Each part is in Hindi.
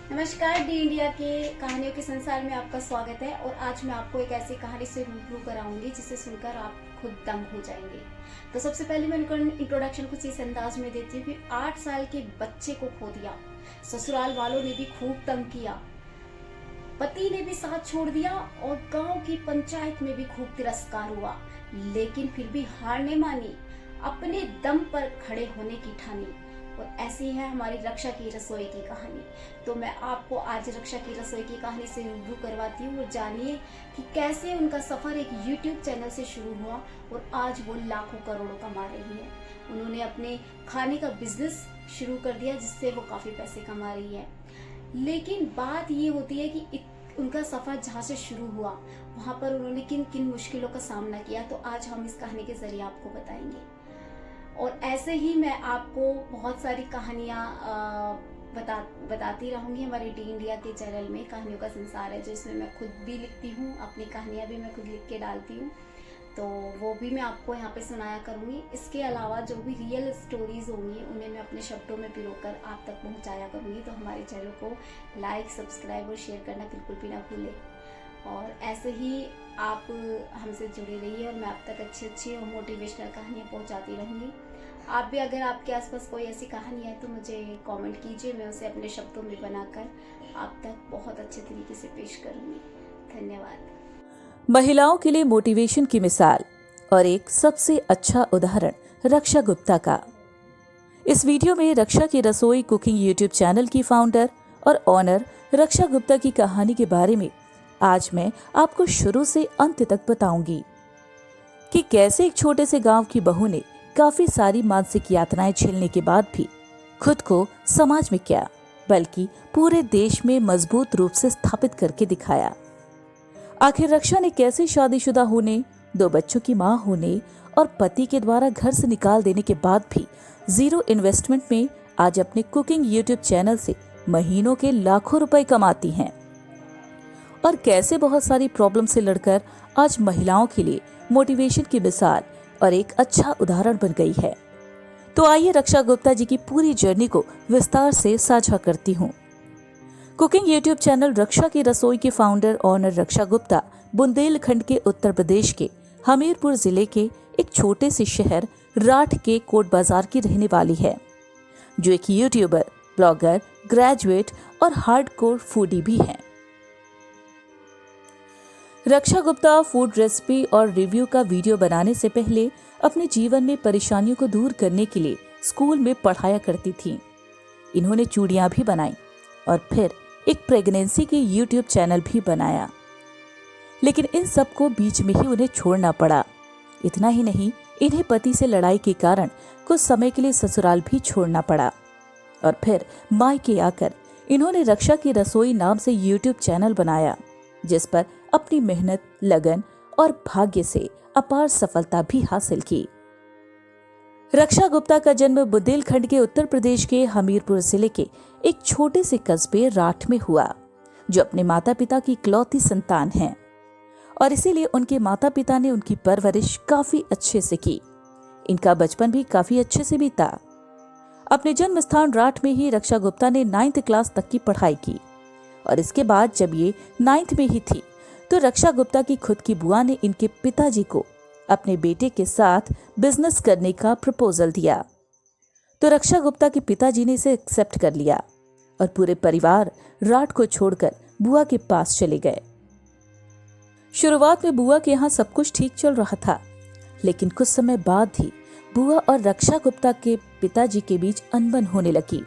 नमस्कार, डी इंडिया के कहानियों के संसार में आपका स्वागत है। और आज मैं आपको एक ऐसी कहानी से रूबरू कराऊंगी जिसे सुनकर आप खुद दंग हो जाएंगे। तो सबसे पहले मैं इंट्रोडक्शन कुछ इस अंदाज में देती हूँ कि 8 साल के बच्चे को खो दिया, ससुराल वालों ने भी खूब तंग किया, पति ने भी साथ छोड़ दिया और गांव की पंचायत में भी खूब तिरस्कार हुआ, लेकिन फिर भी हार नहीं मानी, अपने दम पर खड़े होने की ठानी। और ऐसी है हमारी रक्षा की रसोई की कहानी। तो मैं आपको आज रक्षा की रसोई की कहानी से रूबरू करवाती हूँ और जानिए कि कैसे उनका सफर एक YouTube चैनल से शुरू हुआ और आज वो लाखों करोड़ों कमा रही है। उन्होंने अपने खाने का बिजनेस शुरू कर दिया जिससे वो काफी पैसे कमा रही है। लेकिन बात ये होती है कि उनका सफर जहाँ से शुरू हुआ वहाँ पर उन्होंने किन किन मुश्किलों का सामना किया, तो आज हम इस कहानी के जरिए आपको बताएंगे। और ऐसे ही मैं आपको बहुत सारी कहानियाँ बताती रहूँगी। हमारे डी इंडिया के चैनल में कहानियों का संसार है जिसमें मैं खुद भी लिखती हूँ, अपनी कहानियाँ भी मैं खुद लिख के डालती हूँ, तो वो भी मैं आपको यहाँ पे सुनाया करूँगी। इसके अलावा जो भी रियल स्टोरीज होंगी उन्हें मैं अपने शब्दों में पिरोकर आप तक पहुँचाया करूँगी। तो हमारे चैनल को लाइक, सब्सक्राइब और शेयर करना बिल्कुल भी ना भूलें। और ऐसे ही आप हमसे जुड़े रहिए और मैं आप तक अच्छी और मोटिवेशनल कहानियाँ पहुँचाती रहूँगी। आप भी अगर आपके आसपास कोई ऐसी कहानी है तो मुझे कमेंट कीजिए, मैं उसे अपने शब्दों में बनाकर आप तक बहुत अच्छे तरीके से पेश करूँगी। धन्यवाद। महिलाओं के लिए मोटिवेशन की मिसाल और एक सबसे अच्छा उदाहरण रक्षा गुप्ता का। इस वीडियो में रक्षा की रसोई कुकिंग यूट्यूब चैनल की फाउंडर और ऑनर रक्षा गुप्ता की कहानी के बारे में आज मैं आपको शुरू से अंत तक बताऊंगी कि कैसे एक छोटे से गांव की बहू ने काफी सारी मानसिक यातनाएं झेलने के बाद भी खुद को समाज में क्या बल्कि पूरे देश में मजबूत रूप से स्थापित करके दिखाया। आखिर रक्षा ने कैसे शादीशुदा होने, 2 बच्चों की मां होने और पति के द्वारा घर से निकाल देने के बाद भी जीरो इन्वेस्टमेंट में आज अपने कुकिंग यूट्यूब चैनल से महीनों के लाखों रुपए कमाती हैं और कैसे बहुत सारी प्रॉब्लम से लड़कर आज महिलाओं के लिए मोटिवेशन की मिसाल और एक अच्छा उदाहरण बन गई है। तो आइए रक्षा गुप्ता जी की पूरी जर्नी को विस्तार से साझा करती हूँ। कुकिंग यूट्यूब चैनल रक्षा की रसोई के फाउंडर ऑनर रक्षा गुप्ता बुंदेलखंड के उत्तर प्रदेश के हमीरपुर जिले के एक छोटे से शहर राठ के कोट बाजार की रहने वाली है, जो एक यूट्यूबर, ब्लॉगर, ग्रेजुएट और हार्डकोर फूडी भी हैं। रक्षा गुप्ता फूड रेसिपी और रिव्यू का वीडियो बनाने से पहले अपने जीवन में परेशानियों को दूर करने के लिए स्कूल में पढ़ाया करती थीं। इन्होंने चूड़ियां भी बनाई और फिर एक प्रेगनेंसी के यूट्यूब चैनल भी बनाया, लेकिन इन सब को बीच में ही उन्हें छोड़ना पड़ा। इतना ही नहीं, इन्हें पति से लड़ाई के कारण कुछ समय के लिए ससुराल भी छोड़ना पड़ा और फिर मायके आकर इन्होंने रक्षा की रसोई नाम से यूट्यूब चैनल बनाया, जिस पर अपनी मेहनत, लगन और भाग्य से अपार सफलता भी हासिल की। रक्षा गुप्ता का जन्म बुंदेलखंड के उत्तर प्रदेश के हमीरपुर जिले के एक छोटे से कस्बे राठ में हुआ, जो अपने माता पिता की इकलौती संतान हैं और इसीलिए उनके माता पिता ने उनकी परवरिश काफी अच्छे से की। इनका बचपन भी काफी अच्छे से बीता। अपने जन्म स्थान राठ में ही रक्षा गुप्ता ने 9th क्लास तक की पढ़ाई की और इसके बाद जब ये 9th में ही थी तो रक्षा गुप्ता की खुद की बुआ ने इनके पिताजी को अपने बेटे के साथ बिजनेस करने का प्रपोजल दिया। तो रक्षा गुप्ता के पिताजी ने इसे एक्सेप्ट कर लिया और पूरे परिवार राठ को छोड़कर बुआ के पास चले गए। शुरुआत में बुआ के यहाँ सब कुछ ठीक चल रहा था, लेकिन कुछ समय बाद ही बुआ और रक्षा गुप्ता के पिताजी के बीच अनबन होने लगी।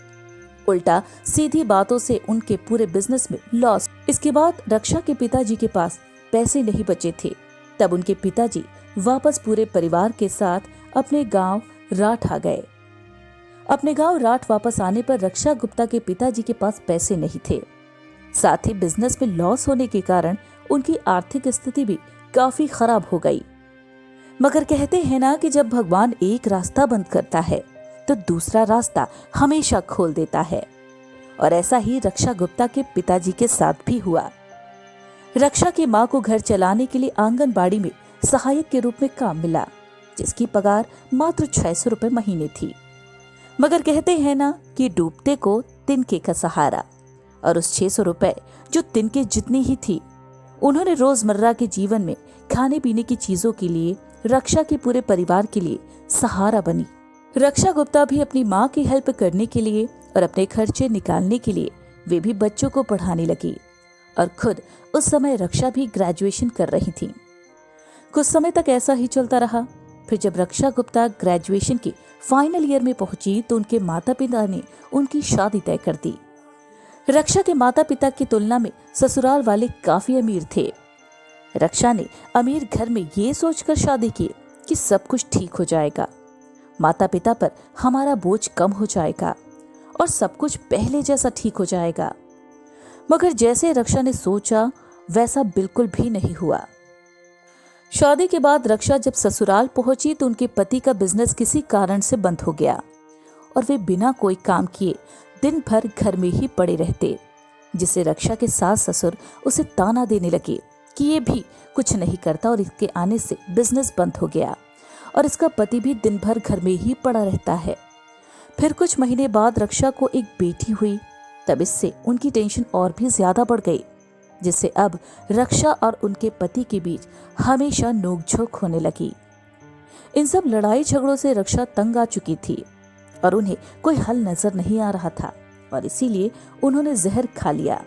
उल्टा सीधी बातों से उनके पूरे बिजनेस में लॉस। इसके बाद रक्षा के पिताजी के पास पैसे नहीं बचे थे। तब उनके पिताजी वापस पूरे परिवार के साथ अपने गांव राठ आ गए। अपने गांव राठ वापस आने पर रक्षा गुप्ता के पिताजी के पास पैसे नहीं थे, साथ ही बिजनेस में लॉस होने के कारण उनकी आर्थिक स्थिति भी काफी खराब हो गई। मगर कहते हैं ना कि जब भगवान एक रास्ता बंद करता है तो दूसरा रास्ता हमेशा खोल देता है, और ऐसा ही रक्षा गुप्ता के पिताजी के साथ भी हुआ। रक्षा की मां को घर चलाने के लिए आंगनबाड़ी में सहायक के रूप में काम मिला, जिसकी पगार मात्र 600 रुपए महीने थी। मगर कहते हैं ना कि डूबते को तिनके का सहारा। और उस 600 रुपए जो तिनके जितनी ही थी, उन्होंने रोजमर्रा के जीवन में खाने पीने की चीजों के लिए रक्षा के पूरे परिवार के लिए सहारा बनी। रक्षा गुप्ता भी अपनी माँ की हेल्प करने के लिए और अपने खर्चे निकालने के लिए वे भी बच्चों को पढ़ाने लगी और खुद उस समय रक्षा भी ग्रेजुएशन कर रही थी। कुछ समय तक ऐसा ही चलता रहा। फिर जब रक्षा गुप्ता ग्रेजुएशन के फाइनल ईयर में पहुंची तो उनके माता पिता ने उनकी शादी तय कर दी। रक्षा के माता पिता की तुलना में ससुराल वाले काफी अमीर थे। रक्षा ने अमीर घर में ये सोचकर शादी की कि सब कुछ ठीक हो जाएगा, माता पिता पर हमारा बोझ कम हो जाएगा और सब कुछ पहले जैसा ठीक हो जाएगा। मगर जैसे रक्षा ने सोचा वैसा बिल्कुल भी नहीं हुआ। शादी के बाद रक्षा जब ससुराल पहुंची तो उनके पति का बिजनेस किसी कारण से बंद हो गया और वे बिना कोई काम किए दिन भर घर में ही पड़े रहते, जिससे रक्षा के सास ससुर उसे ताना देने लगे कि ये भी कुछ नहीं करता और इसके आने से बिजनेस बंद हो गया और इसका पति भी दिन भर घर में ही पड़ा रहता है। फिर कुछ महीने बाद रक्षा को एक बेटी हुई, तब इससे उनकी टेंशन और भी ज्यादा बढ़ गई, जिससे अब रक्षा और उनके पति के बीच हमेशा नोकझोंक होने लगी। इन सब लड़ाई झगड़ों से रक्षा तंग आ चुकी थी और उन्हें कोई हल नजर नहीं आ रहा था और इसीलिए उन्होंने जहर खा लिया।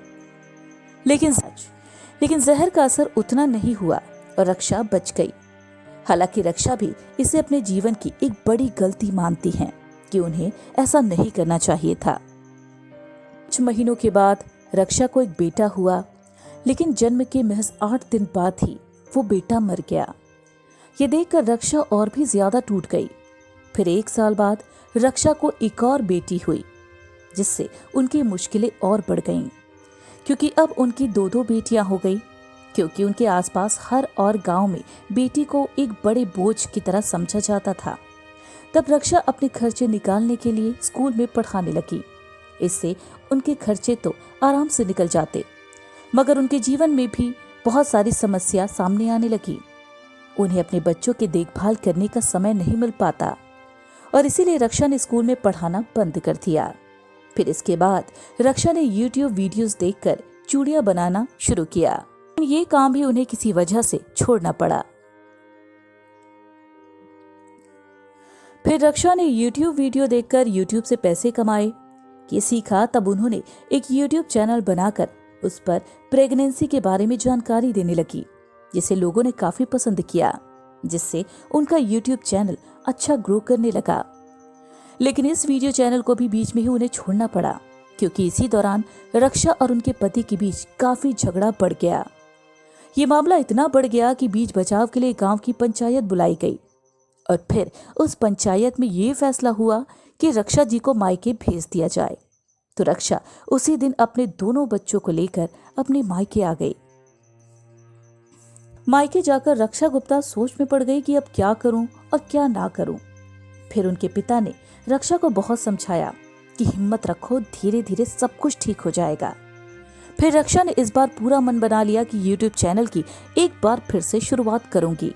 लेकिन जहर का असर उतना नहीं हुआ और रक्षा बच गई। हालांकि रक्षा भी इसे अपने जीवन की एक बड़ी गलती मानती हैं कि उन्हें ऐसा नहीं करना चाहिए था। कुछ महीनों के बाद रक्षा को एक बेटा हुआ, लेकिन जन्म के महज 8 दिन बाद ही वो बेटा मर गया। ये देखकर रक्षा और भी ज्यादा टूट गई। फिर 1 साल बाद रक्षा को एक और बेटी हुई, जिससे उनकी मुश्किलें और बढ़ गईं, क्योंकि अब उनकी 2 बेटियां हो गई। क्योंकि उनके आसपास हर और गांव में बेटी को एक बड़े बोझ की तरह समझा जाता था। तब रक्षा अपने खर्चे निकालने के लिए स्कूल में पढ़ाने लगी। इससे उनके खर्चे तो आराम से निकल जाते, मगर उनके जीवन में भी बहुत सारी समस्या सामने आने लगी। उन्हें अपने बच्चों की देखभाल करने का समय नहीं मिल पाता और इसीलिए रक्षा ने स्कूल में पढ़ाना बंद कर दिया। फिर इसके बाद रक्षा ने YouTube वीडियोस देखकर चूड़ियां बनाना शुरू किया। ये काम भी उन्हें किसी वजह से छोड़ना पड़ा। फिर रक्षा ने YouTube वीडियो देखकर YouTube से पैसे कमाए ये सीखा। तब उन्होंने एक YouTube चैनल बनाकर उस पर प्रेगनेंसी के बारे में जानकारी देने लगी, जिसे लोगों ने काफी पसंद किया, जिससे उनका YouTube चैनल अच्छा ग्रो करने लगा। लेकिन इस वीडियो चैनल को भी बीच में ही उन्हें छोड़ना पड़ा, क्योंकि इसी दौरान रक्षा और उनके पति के बीच काफी झगड़ा बढ़ गया। ये मामला इतना बढ़ गया कि बीच बचाव के लिए गांव की पंचायत बुलाई गई और फिर उस पंचायत में ये फैसला हुआ कि रक्षा जी को मायके भेज दिया जाए। तो रक्षा उसी दिन अपने दोनों बच्चों को लेकर अपने मायके आ गई। मायके जाकर रक्षा गुप्ता सोच में पड़ गई कि अब क्या करूं और क्या ना करूं। फिर उनके पिता ने रक्षा को बहुत समझाया कि हिम्मत रखो, धीरे धीरे सब कुछ ठीक हो जाएगा। फिर रक्षा ने इस बार पूरा मन बना लिया कि YouTube चैनल की एक बार फिर से शुरुआत करूंगी।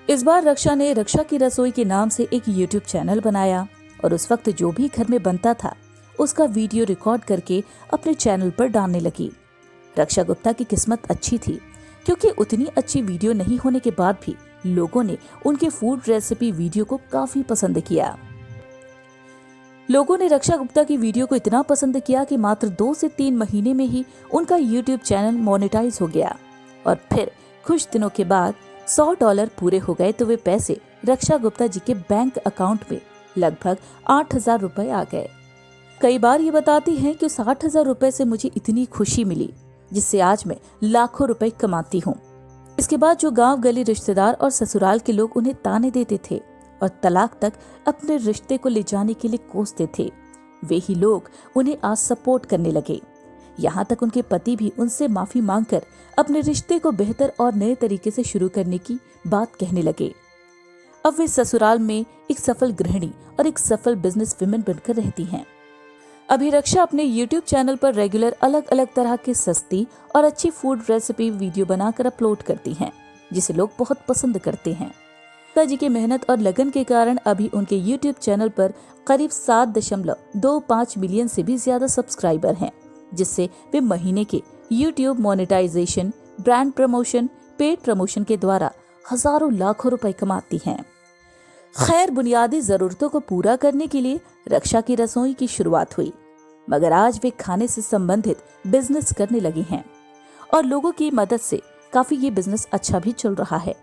इस बार रक्षा ने रक्षा की रसोई के नाम से एक YouTube चैनल बनाया और उस वक्त जो भी घर में बनता था उसका वीडियो रिकॉर्ड करके अपने चैनल पर डालने लगी। रक्षा गुप्ता की किस्मत अच्छी थी, क्योंकि उतनी अच्छी वीडियो नहीं होने के बाद भी लोगों ने उनके फूड रेसिपी वीडियो को काफी पसंद किया। लोगों ने रक्षा गुप्ता की वीडियो को इतना पसंद किया कि मात्र 2 से 3 महीने में ही उनका YouTube चैनल मोनेटाइज हो गया और फिर कुछ दिनों के बाद $100 पूरे हो गए तो वे पैसे रक्षा गुप्ता जी के बैंक अकाउंट में लगभग 8,000 रुपए आ गए। कई बार ये बताती हैं कि उस 8,000 रुपए से मुझे इतनी खुशी मिली जिससे आज मैं लाखों रुपए कमाती हूँ। इसके बाद जो गांव गली रिश्तेदार और ससुराल के लोग उन्हें ताने देते थे और तलाक तक अपने रिश्ते को ले जाने के लिए कोसते थे, वे ही लोग उन्हें आज सपोर्ट करने लगे। यहाँ तक उनके पति भी उनसे माफी मांगकर अपने रिश्ते को बेहतर और नए तरीके से शुरू करने की बात कहने लगे। अब वे ससुराल में एक सफल गृहिणी और एक सफल बिजनेस वुमेन बनकर रहती हैं। अभी रक्षा अपने YouTube चैनल पर रेगुलर अलग अलग तरह के सस्ती और अच्छी फूड रेसिपी वीडियो बनाकर अपलोड करती हैं, जिसे लोग बहुत पसंद करते हैं। पिताजी की मेहनत और लगन के कारण अभी उनके YouTube चैनल पर करीब 7.25 मिलियन से भी ज्यादा सब्सक्राइबर हैं, जिससे वे महीने के YouTube monetisation, brand promotion, paid promotion के द्वारा हजारों लाखों रुपए कमाती हैं। खैर, बुनियादी जरूरतों को पूरा करने के लिए रक्षा की रसोई की शुरुआत हुई, मगर आज वे खाने से संबंधित बिजनेस करने लगी हैं और लोगों की मदद से काफी ये बिजनेस अच्छा भी चल रहा है।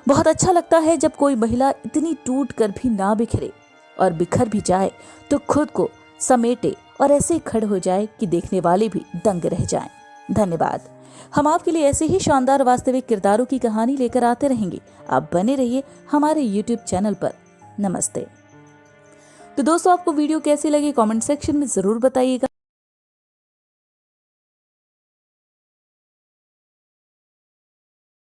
बहुत अच्छा लगता है जब कोई महिला इतनी टूट कर भी ना बिखरे और बिखर भी जाए तो खुद को समेटे और ऐसे ही खड़े हो जाए कि देखने वाले भी दंग रह जाएं। धन्यवाद। हम आपके लिए ऐसे ही शानदार वास्तविक किरदारों की कहानी लेकर आते रहेंगे। आप बने रहिए हमारे YouTube चैनल पर। नमस्ते। तो दोस्तों, आपको वीडियो कैसी लगी कमेंट सेक्शन में जरूर बताइएगा।